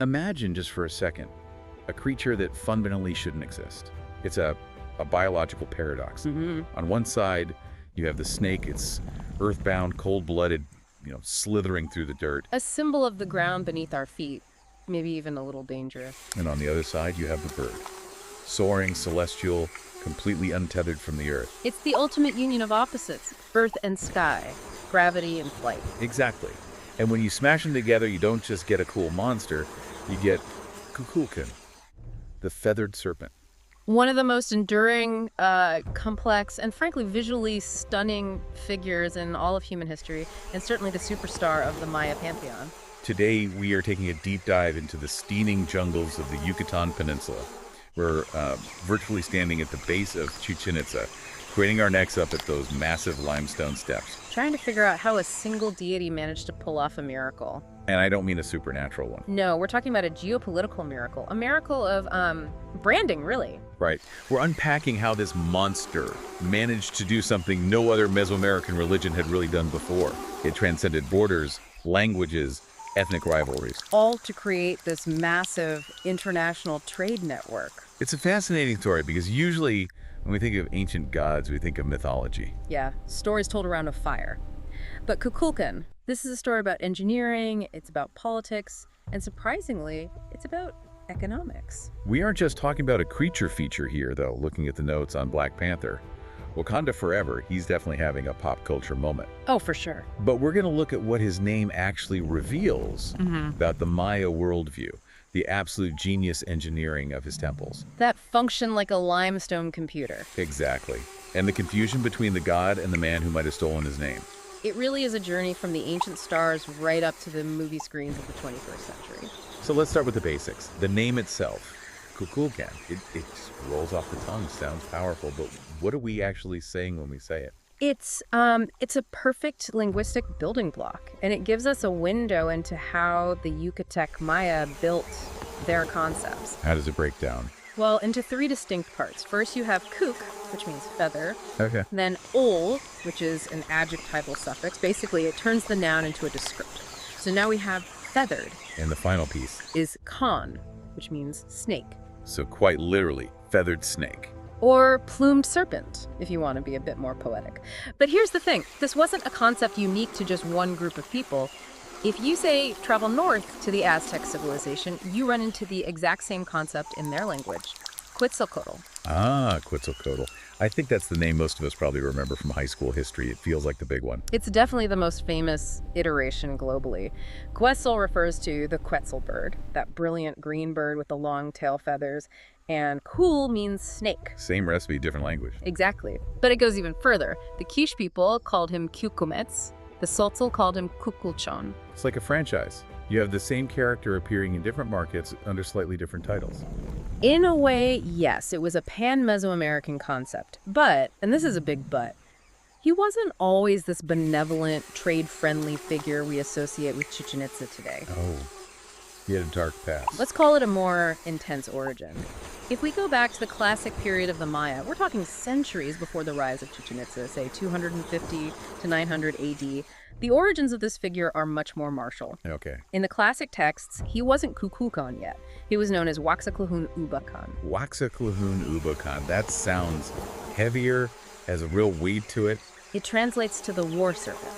Imagine just for a second a creature that fundamentally shouldn't exist. It's a biological paradox. On one side, you have the snake. It's earthbound, cold-blooded, slithering through the dirt. A symbol of the ground beneath our feet, maybe even a little dangerous. And on the other side, you have the bird. Soaring, celestial, completely untethered from the earth. It's the ultimate union of opposites, earth and sky, gravity and flight. Exactly. And when you smash them together, you don't just get a cool monster, you get Kukulcan, the Feathered Serpent. One of the most enduring, complex, and frankly visually stunning figures in all of human history, and certainly the superstar of the Maya pantheon. Today, we are taking a deep dive into the steaming jungles of the Yucatan Peninsula. We're virtually standing at the base of Chichen Itza, craning our necks up at those massive limestone steps. Trying to figure out how a single deity managed to pull off a miracle. And I don't mean a supernatural one. No, we're talking about a geopolitical miracle. A miracle of branding, really. Right. We're unpacking how this monster managed to do something no other Mesoamerican religion had really done before. It transcended borders, languages, ethnic rivalries. All to create this massive international trade network. It's a fascinating story because usually when we think of ancient gods, we think of mythology. Yeah, stories told around a fire. But Kukulcan, this is a story about engineering, it's about politics, and surprisingly, it's about economics. We aren't just talking about a creature feature here, though, looking at the notes on Black Panther. Wakanda Forever, he's definitely having a pop culture moment. Oh, for sure. But we're going to look at what his name actually reveals about the Maya worldview, the absolute genius engineering of his temples. That function like a limestone computer. Exactly. And the confusion between the god and the man who might have stolen his name. It really is a journey from the ancient stars right up to the movie screens of the 21st century. So let's start with the basics. The name itself, Kukulcan, it just rolls off the tongue, sounds powerful, but what are we actually saying when we say it? It's a perfect linguistic building block, and it gives us a window into how the Yucatec Maya built their concepts. How does it break down? Well, into three distinct parts. First, you have kuk, which means feather. Okay. Then ol, which is an adjectival suffix. Basically, it turns the noun into a descriptor. So now we have feathered. And the final piece Is kan, which means snake. So quite literally, feathered snake. Or plumed serpent, if you want to be a bit more poetic. But here's the thing. This wasn't a concept unique to just one group of people. If you say travel north to the Aztec civilization, you run into the exact same concept in their language. Quetzalcoatl. Ah, Quetzalcoatl. I think that's the name most of us probably remember from high school history. It feels like the big one. It's definitely the most famous iteration globally. Quetzal refers to the Quetzal bird, that brilliant green bird with the long tail feathers, and kul means snake. Same recipe, different language. Exactly. But it goes even further. The Quiche people called him Cucumets. The Tzotzil called him Kukulcan. It's like a franchise. You have the same character appearing in different markets under slightly different titles. In a way, yes, it was a pan-Mesoamerican concept. But, and this is a big but, he wasn't always this benevolent, trade-friendly figure we associate with Chichen Itza today. Oh, he had a dark past. Let's call it a more intense origin. If we go back to the classic period of the Maya, we're talking centuries before the rise of Chichen Itza, say 250 to 900 AD. The origins of this figure are much more martial. Okay. In the classic texts, he wasn't Kukulcan yet. He was known as Waxaclahun Ubacan. Waxaclahun Ubacan. That sounds heavier, has a real weight to it. It translates to the war serpent.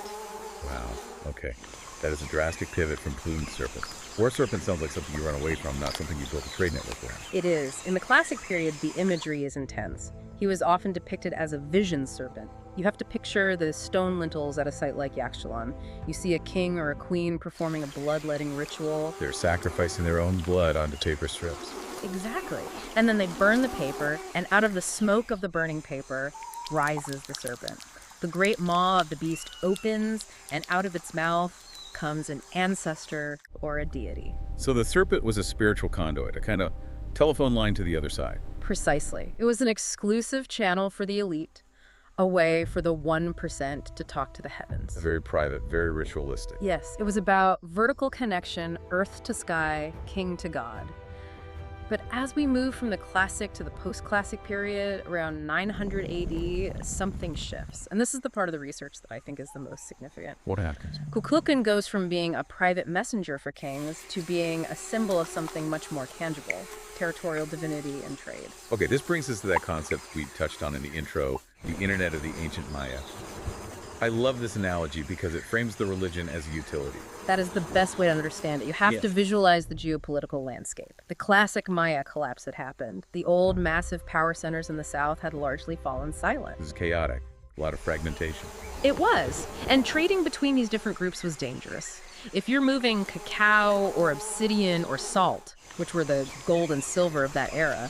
Wow. Okay. That is a drastic pivot from plumed serpent. War serpent sounds like something you run away from, not something you build a trade network around. It is. In the classic period, the imagery is intense. He was often depicted as a vision serpent. You have to picture the stone lintels at a site like Yaxchilan. You see a king or a queen performing a bloodletting ritual. They're sacrificing their own blood onto paper strips. Exactly. And then they burn the paper, and out of the smoke of the burning paper rises the serpent. The great maw of the beast opens, and out of its mouth comes an ancestor or a deity. So the serpent was a spiritual conduit, a kind of telephone line to the other side. Precisely. It was an exclusive channel for the elite, a way for the 1% to talk to the heavens. Very private, very ritualistic. Yes, it was about vertical connection, earth to sky, king to god. But as we move from the classic to the post-classic period, around 900 AD, something shifts. And this is the part of the research that I think is the most significant. What happens? Kukulcan goes from being a private messenger for kings to being a symbol of something much more tangible, territorial divinity and trade. Okay, this brings us to that concept we touched on in the intro, the Internet of the Ancient Maya. I love this analogy because it frames the religion as a utility. That is the best way to understand it. You have to visualize the geopolitical landscape. The classic Maya collapse had happened. The old, massive power centers in the south had largely fallen silent. This is chaotic, a lot of fragmentation. It was. And trading between these different groups was dangerous. If you're moving cacao or obsidian or salt, which were the gold and silver of that era,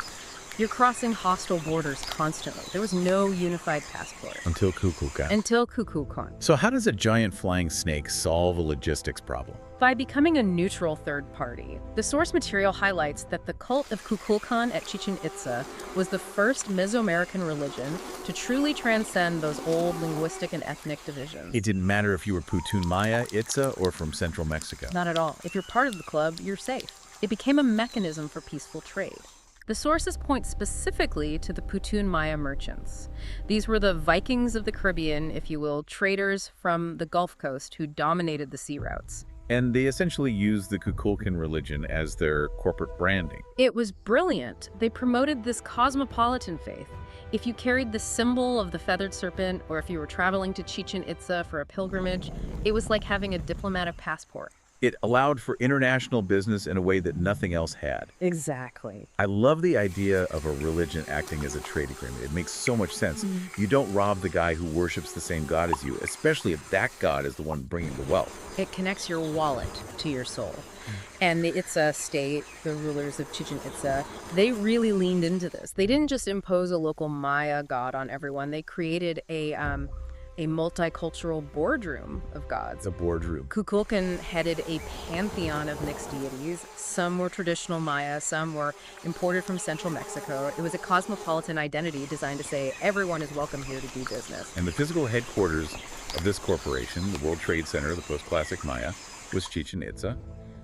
you're crossing hostile borders constantly. There was no unified passport. Until Kukulcan. Until Kukulcan. So how does a giant flying snake solve a logistics problem? By becoming a neutral third party. The source material highlights that the cult of Kukulcan at Chichen Itza was the first Mesoamerican religion to truly transcend those old linguistic and ethnic divisions. It didn't matter if you were Putun Maya, Itza, or from central Mexico. Not at all. If you're part of the club, you're safe. It became a mechanism for peaceful trade. The sources point specifically to the Putun Maya merchants. These were the Vikings of the Caribbean, if you will, traders from the Gulf Coast who dominated the sea routes. And they essentially used the Kukulcan religion as their corporate branding. It was brilliant. They promoted this cosmopolitan faith. If you carried the symbol of the feathered serpent, or if you were traveling to Chichen Itza for a pilgrimage, it was like having a diplomatic passport. It allowed for international business in a way that nothing else had. Exactly. I love the idea of a religion acting as a trade agreement. It makes so much sense. You don't rob the guy who worships the same god as you, especially if that god is the one bringing the wealth. It connects your wallet to your soul. And the Itza state, the rulers of Chichen Itza, they really leaned into this. They didn't just impose a local Maya god on everyone. They created a multicultural boardroom of gods. A boardroom. Kukulcan headed a pantheon of mixed deities. Some were traditional Maya, some were imported from central Mexico. It was a cosmopolitan identity designed to say everyone is welcome here to do business. And the physical headquarters of this corporation, the World Trade Center of the post-classic Maya, was Chichen Itza,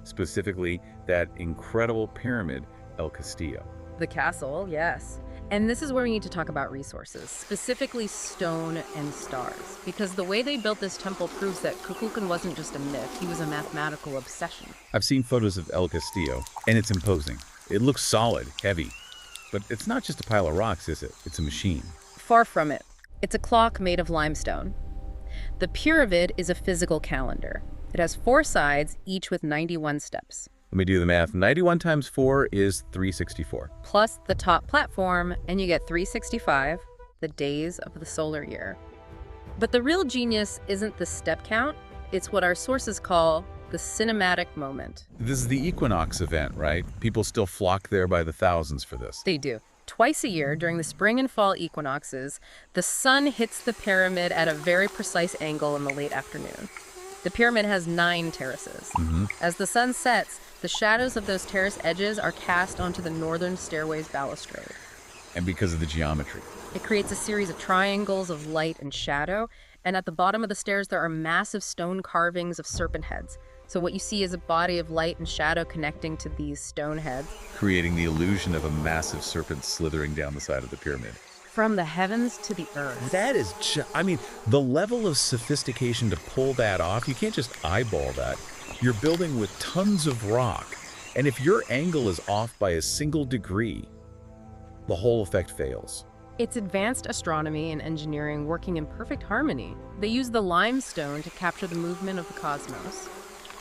specifically that incredible pyramid, El Castillo. The castle, yes. And this is where we need to talk about resources, specifically stone and stars, because the way they built this temple proves that Kukulcan wasn't just a myth, he was a mathematical obsession. I've seen photos of El Castillo, and it's imposing. It looks solid, heavy. But it's not just a pile of rocks, is it? It's a machine. Far from it. It's a clock made of limestone. The pyramid is a physical calendar. It has 4 sides, each with 91 steps. Let me do the math. 91 times 4 is 364. Plus the top platform, and you get 365, the days of the solar year. But the real genius isn't the step count, it's what our sources call the cinematic moment. This is the equinox event, right? People still flock there by the thousands for this. They do. Twice a year, during the spring and fall equinoxes, the sun hits the pyramid at a very precise angle in the late afternoon. The pyramid has 9 terraces. As the sun sets, the shadows of those terrace edges are cast onto the northern stairway's balustrade. And because of the geometry. It creates a series of triangles of light and shadow, and at the bottom of the stairs there are massive stone carvings of serpent heads. So what you see is a body of light and shadow connecting to these stone heads. Creating the illusion of a massive serpent slithering down the side of the pyramid. From the heavens to the earth. That is, I mean, the level of sophistication to pull that off, you can't just eyeball that. You're building with tons of rock, and if your angle is off by a single degree, the whole effect fails. It's advanced astronomy and engineering working in perfect harmony. They use the limestone to capture the movement of the cosmos.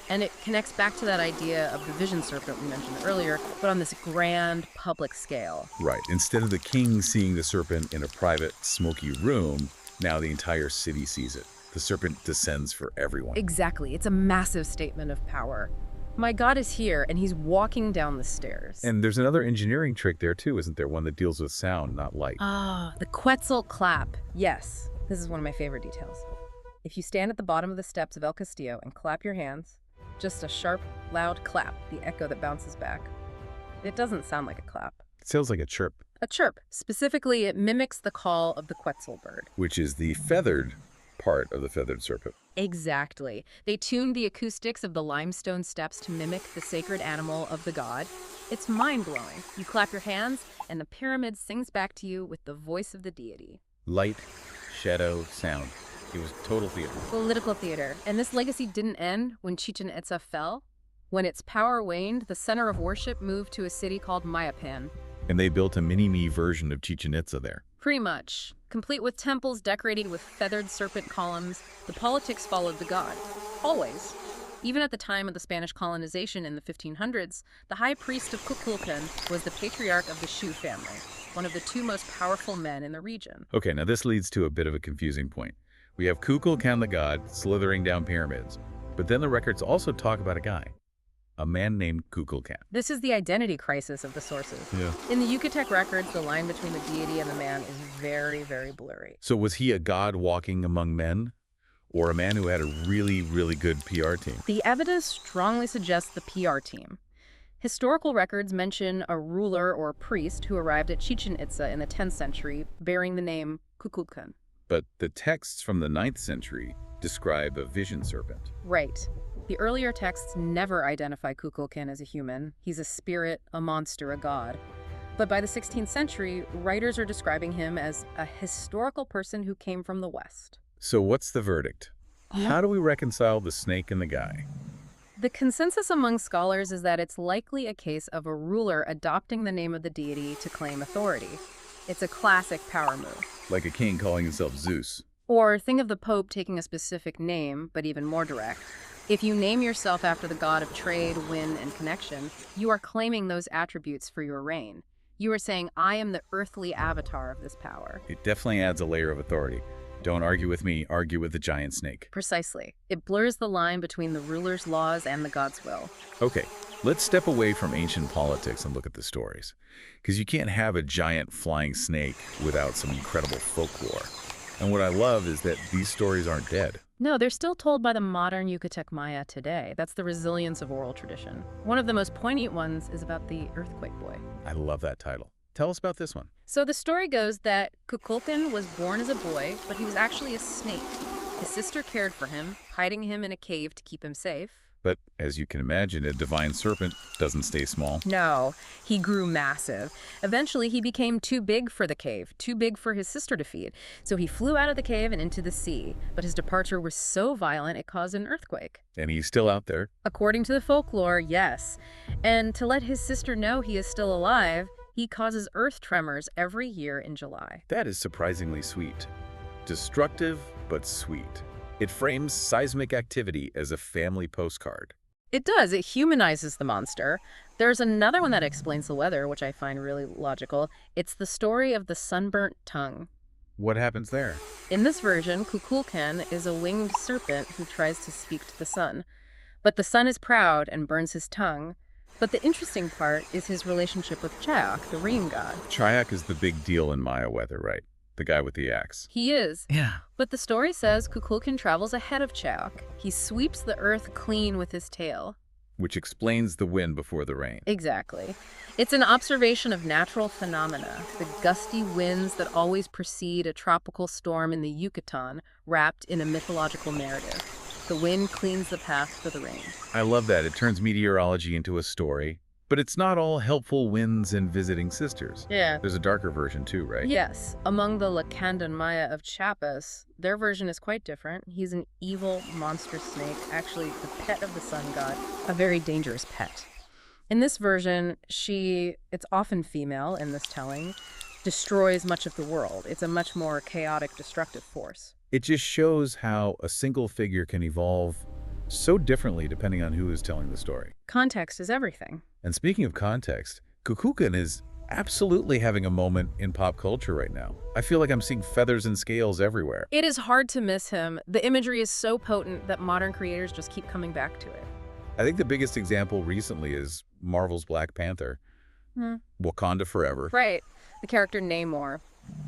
And it connects back to that idea of the vision serpent we mentioned earlier, but on this grand public scale. Right. Instead of the king seeing the serpent in a private, smoky room, now the entire city sees it. The serpent descends for everyone. Exactly. It's a massive statement of power. My god is here, and he's walking down the stairs. And there's another engineering trick there, too, isn't there? One that deals with sound, not light. The Quetzalcoatl clap. Yes, this is one of my favorite details. If you stand at the bottom of the steps of El Castillo and clap your hands, just a sharp, loud clap, the echo that bounces back. It doesn't sound like a clap. It sounds like a chirp. A chirp. Specifically, it mimics the call of the Quetzal bird. Which is the feathered part of the feathered serpent. Exactly. They tuned the acoustics of the limestone steps to mimic the sacred animal of the god. It's mind-blowing. You clap your hands, and the pyramid sings back to you with the voice of the deity. Light, shadow, sound. It was total theater. Political theater. And this legacy didn't end when Chichen Itza fell. When its power waned, the center of worship moved to a city called Mayapan. And they built a mini-me version of Chichen Itza there. Pretty much. Complete with temples decorated with feathered serpent columns, the politics followed the god. Always. Even at the time of the Spanish colonization in the 1500s, the high priest of Kukulcan was the patriarch of the Shu family, one of the two most powerful men in the region. Okay, now this leads to a bit of a confusing point. We have Kukulcan the god slithering down pyramids, but then the records also talk about a man named Kukulcan. This is the identity crisis of the sources. Yeah. In the Yucatec records, the line between the deity and the man is very, very blurry. So was he a god walking among men, or a man who had a really, really good PR team? The evidence strongly suggests the PR team. Historical records mention a ruler or priest who arrived at Chichen Itza in the 10th century bearing the name Kukulcan. But the texts from the 9th century describe a vision serpent. Right. The earlier texts never identify Kukulcan as a human. He's a spirit, a monster, a god. But by the 16th century, writers are describing him as a historical person who came from the West. So what's the verdict? How do we reconcile the snake and the guy? The consensus among scholars is that it's likely a case of a ruler adopting the name of the deity to claim authority. It's a classic power move. Like a king calling himself Zeus. Or think of the Pope taking a specific name, but even more direct. If you name yourself after the god of trade, wind, and connection, you are claiming those attributes for your reign. You are saying, I am the earthly avatar of this power. It definitely adds a layer of authority. Don't argue with me, argue with the giant snake. Precisely. It blurs the line between the ruler's laws and the god's will. Okay, let's step away from ancient politics and look at the stories. Because you can't have a giant flying snake without some incredible folklore. And what I love is that these stories aren't dead. No, they're still told by the modern Yucatec Maya today. That's the resilience of oral tradition. One of the most poignant ones is about the earthquake boy. I love that title. Tell us about this one. So the story goes that Kukulcan was born as a boy, but he was actually a snake. His sister cared for him, hiding him in a cave to keep him safe. But as you can imagine, a divine serpent doesn't stay small. No, he grew massive. Eventually, he became too big for the cave, too big for his sister to feed. So he flew out of the cave and into the sea. But his departure was so violent, it caused an earthquake. And he's still out there. According to the folklore, yes. And to let his sister know he is still alive, he causes earth tremors every year in July. That is surprisingly sweet. Destructive, but sweet. It frames seismic activity as a family postcard. It does. It humanizes the monster. There's another one that explains the weather, which I find really logical. It's the story of the sunburnt tongue. What happens there? In this version, Kukulcan is a winged serpent who tries to speak to the sun. But the sun is proud and burns his tongue. But the interesting part is his relationship with Chayak, the rain god. Chayak is the big deal in Maya weather, right? The guy with the axe. He is. Yeah. But the story says Kukulcan travels ahead of Chayak. He sweeps the earth clean with his tail. Which explains the wind before the rain. Exactly. It's an observation of natural phenomena, the gusty winds that always precede a tropical storm in the Yucatan, wrapped in a mythological narrative. The wind cleans the path for the rain. I love that. It turns meteorology into a story. But it's not all helpful winds and visiting sisters. Yeah. There's a darker version too, right? Yes. Among the Lacandan Maya of Chiapas, their version is quite different. He's an evil, monstrous snake, actually the pet of the sun god, a very dangerous pet. In this version, it's often female in this telling, destroys much of the world. It's a much more chaotic, destructive force. It just shows how a single figure can evolve so differently depending on who is telling the story. Context is everything. And speaking of context, Kukulcan is absolutely having a moment in pop culture right now. I feel like I'm seeing feathers and scales everywhere. It is hard to miss him. The imagery is so potent that modern creators just keep coming back to it. I think the biggest example recently is Marvel's Black Panther. Wakanda forever. Right. The character Namor.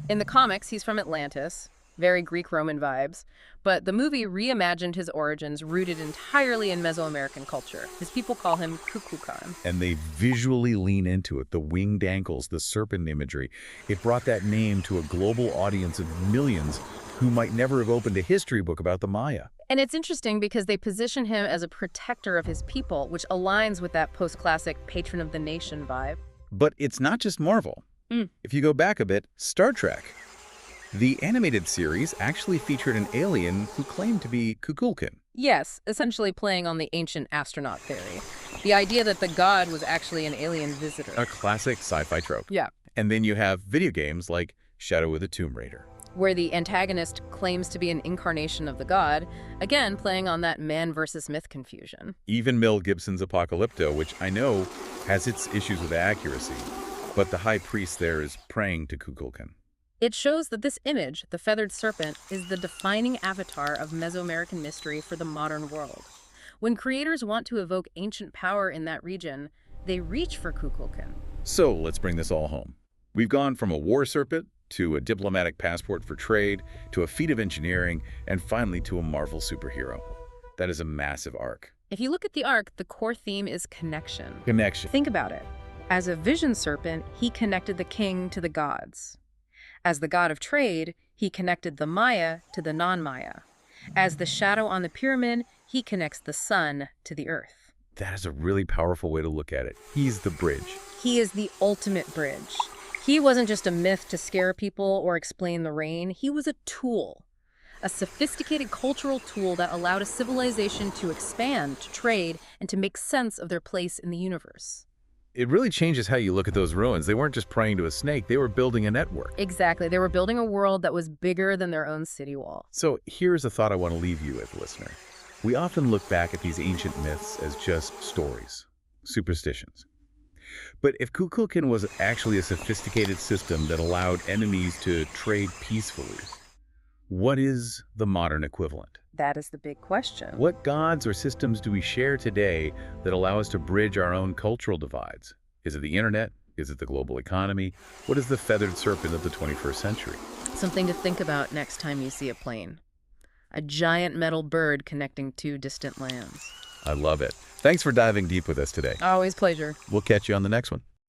In the comics, he's from Atlantis. Very Greek-Roman vibes. But the movie reimagined his origins, rooted entirely in Mesoamerican culture. His people call him Kukulcan. And they visually lean into it. The winged ankles, the serpent imagery. It brought that name to a global audience of millions who might never have opened a history book about the Maya. And it's interesting because they position him as a protector of his people, which aligns with that post-classic patron of the nation vibe. But it's not just Marvel. If you go back a bit, Star Trek. The animated series actually featured an alien who claimed to be Kukulcan. Yes, essentially playing on the ancient astronaut theory. The idea that the god was actually an alien visitor. A classic sci-fi trope. Yeah. And then you have video games like Shadow of the Tomb Raider, Where the antagonist claims to be an incarnation of the god, again playing on that man versus myth confusion. even Mel Gibson's Apocalypto, which I know has its issues with accuracy, but the high priest there is praying to Kukulcan. It shows that this image, the Feathered Serpent, is the defining avatar of Mesoamerican mystery for the modern world. When creators want to evoke ancient power in that region, they reach for Kukulcan. So let's bring this all home. We've gone from a war serpent to a diplomatic passport for trade, to a feat of engineering, and finally to a Marvel superhero. That is a massive arc. If you look at the arc, the core theme is connection. Connection. Think about it. As a vision serpent, he connected the king to the gods. As the god of trade, he connected the Maya to the non-Maya. As the shadow on the pyramid, he connects the sun to the earth. That is a really powerful way to look at it. He's the bridge. He is the ultimate bridge. He wasn't just a myth to scare people or explain the rain. He was a tool, a sophisticated cultural tool that allowed a civilization to expand, to trade, and to make sense of their place in the universe. It really changes how you look at those ruins. They weren't just praying to a snake, they were building a network. Exactly. They were building a world that was bigger than their own city wall. So here's a thought I want to leave you with, listener. We often look back at these ancient myths as just stories, superstitions. But if Kukulcan was actually a sophisticated system that allowed enemies to trade peacefully, what is the modern equivalent? That is the big question. What gods or systems do we share today that allow us to bridge our own cultural divides? Is it the internet? Is it the global economy? What is the feathered serpent of the 21st century? Something to think about next time you see a plane. A giant metal bird connecting two distant lands. I love it. Thanks for diving deep with us today. Always pleasure. We'll catch you on the next one.